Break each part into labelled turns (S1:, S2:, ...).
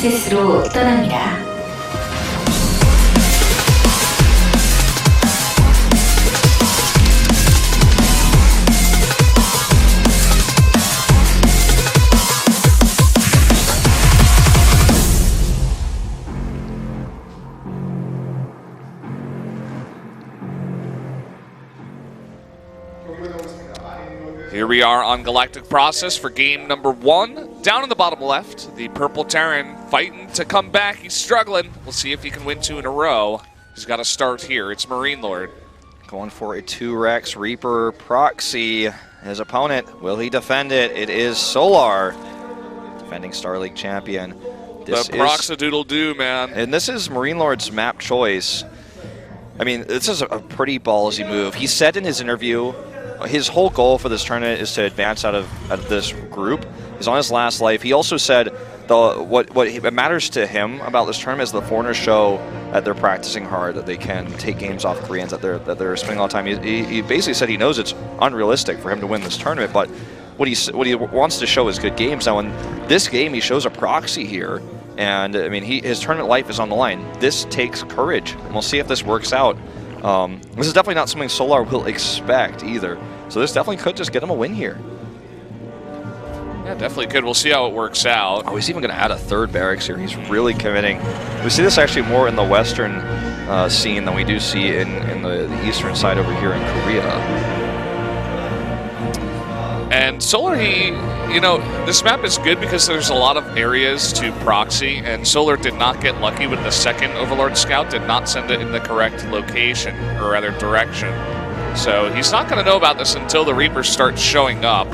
S1: 프로세스로 떠납니다.
S2: Here we are on Galactic Process for game number 1. Down in the bottom left, the Purple Terran fighting to come back. He's struggling. We'll see if he can win 2 in a row. He's got to start here. It's MarineLorD.
S3: Going for a 2-Rex Reaper proxy. His opponent, will he defend it? It is Solar, defending Star League champion.
S2: This the Proxadoodle-Doo, man.
S3: And this is MarineLorD's map choice. I mean, this is a pretty ballsy move. He said in his interview, his whole goal for this tournament is to advance out of this group. He's on his last life. He also said what matters to him about this tournament is the foreigners show that they're practicing hard, that they can take games off Koreans, that they're spending a lot of time. He basically said he knows it's unrealistic for him to win this tournament, but what he wants to show is good games. Now, in this game, he shows a proxy here, and I mean, his tournament life is on the line. This takes courage, and we'll see if this works out. This is definitely not something Solar will expect either. So this definitely could just get him a win here.
S2: Yeah, definitely could. We'll see how it works out.
S3: Oh, he's even going to add a 3rd barracks here. He's really committing. We see this actually more in the western scene than we do see in the eastern side over here in Korea.
S2: And Solar, this map is good because there's a lot of areas to proxy, and Solar did not get lucky with the 2nd Overlord Scout, did not send it in the correct location, or rather direction. So he's not going to know about this until the Reapers start showing up.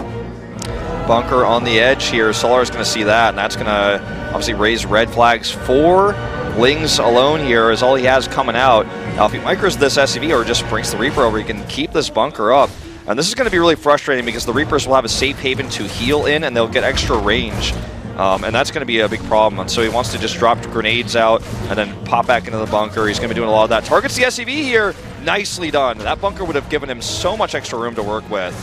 S3: Bunker on the edge here. Solar's going to see that, and that's going to obviously raise red flags. 4 Lings alone here is all he has coming out. Now, if he micros this SCV or just brings the Reaper over, he can keep this bunker up. And this is going to be really frustrating because the Reapers will have a safe haven to heal in, and they'll get extra range. And that's going to be a big problem. And so he wants to just drop grenades out and then pop back into the bunker. He's going to be doing a lot of that. Targets the SCV here. Nicely done. That bunker would have given him so much extra room to work with.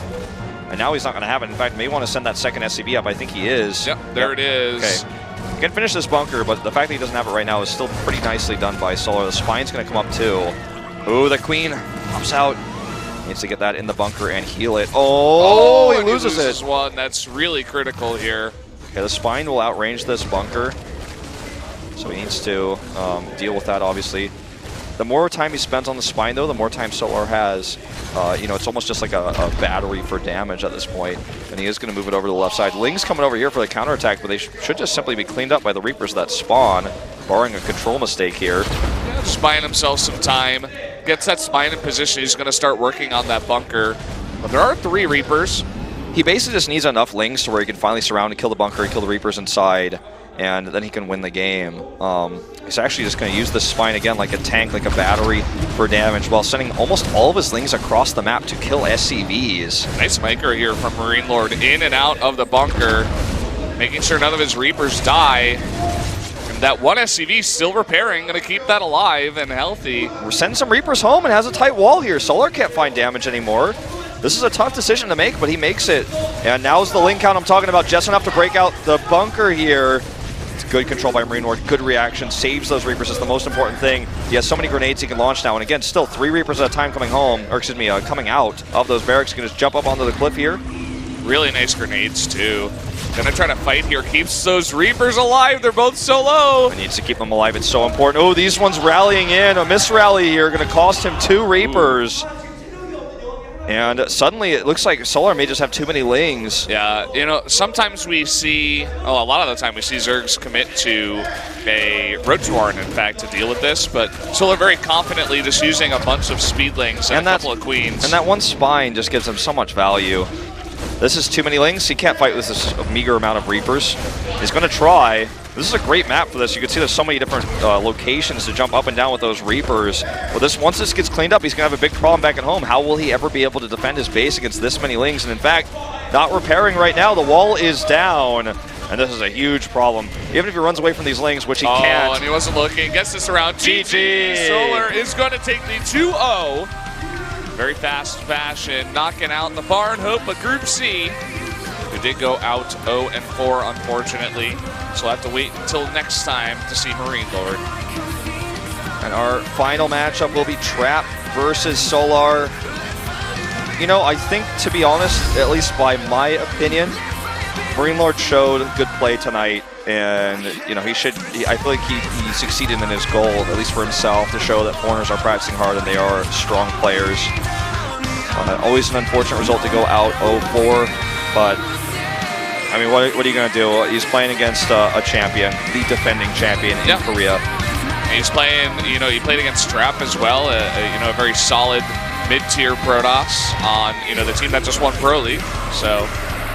S3: And now he's not going to have it. In fact, may want to send that 2nd SCV up. I think he is.
S2: Yep, there it is.
S3: Okay. He can finish this bunker, but the fact that he doesn't have it right now is still pretty nicely done by Solar. The spine's going to come up too. Ooh, the Queen pops out. Needs to get that in the bunker and heal it. Oh, he loses it.
S2: One. That's really critical here.
S3: Okay, the spine will outrange this bunker. So he needs to deal with that, obviously. The more time he spends on the spine, though, the more time Solar has. It's almost just like a battery for damage at this point. And he is going to move it over to the left side. Ling's coming over here for the counterattack, but they should just simply be cleaned up by the Reapers that spawn, barring a control mistake here.
S2: Yeah, just buying himself some time. Gets that spine in position, he's going to start working on that bunker. But there are 3 Reapers.
S3: He basically just needs enough Lings to where he can finally surround and kill the bunker and kill the Reapers inside, and then he can win the game. He's actually just going to use the spine again like a tank, like a battery for damage, while sending almost all of his Lings across the map to kill SCVs.
S2: Nice micro here from MarineLorD in and out of the bunker, making sure none of his Reapers die. And that 1 SCV still repairing, going to keep that alive and healthy.
S3: We're sending some Reapers home and has a tight wall here. Solar can't find damage anymore. This is a tough decision to make, but he makes it. And now's the Ling count I'm talking about, just enough to break out the bunker here. It's good control by MarineLorD, good reaction, saves those Reapers. It's the most important thing. He has so many grenades he can launch now, and again, still 3 Reapers at a time coming home, or excuse me, coming out of those barracks. He can just jump up onto the cliff here.
S2: Really nice grenades, too. Gonna try to fight here, keeps those Reapers alive. They're both so low.
S3: He needs to keep them alive, it's so important. Oh, these ones rallying in, a misrally here, gonna cost him 2 Reapers. Ooh. And suddenly it looks like Solar may just have too many Lings.
S2: Yeah, sometimes we see, a lot of the time we see Zergs commit to a Rotuarn, in fact, to deal with this, but Solar very confidently just using a bunch of Speedlings and a couple of Queens.
S3: And that 1 spine just gives him so much value. This is too many Lings. He can't fight with this meager amount of Reapers. He's going to try. This is a great map for this. You can see there's so many different locations to jump up and down with those Reapers. But once this gets cleaned up, he's going to have a big problem back at home. How will he ever be able to defend his base against this many Lings? And in fact, not repairing right now. The wall is down. And this is a huge problem. Even if he runs away from these Lings, which he can't.
S2: Oh, and he wasn't looking. Gets this around. GG. Solar is going to take the 2-0. Very fast fashion, knocking out the Barn Hope of Group C. who did go out 0-4, unfortunately. So we'll have to wait until next time to see MarineLorD.
S3: And our final matchup will be Trap versus Solar. You know, I think, to be honest, at least by my opinion, MarineLorD showed good play tonight, and you know, I feel like he succeeded in his goal, at least for himself, to show that foreigners are practicing hard and they are strong players. Always an unfortunate result to go out 0-4, but I mean, what are you going to do? He's playing against a champion, the defending champion in Korea.
S2: He's playing, you know, he played against Trap as well, you know, a very solid mid-tier Protoss on, you know, the team that just won Pro League. So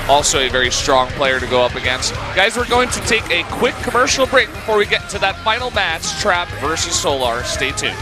S2: also a very strong player to go up against. Guys, we're going to take a quick commercial break before we get to that final match, Trap versus Solar. Stay tuned.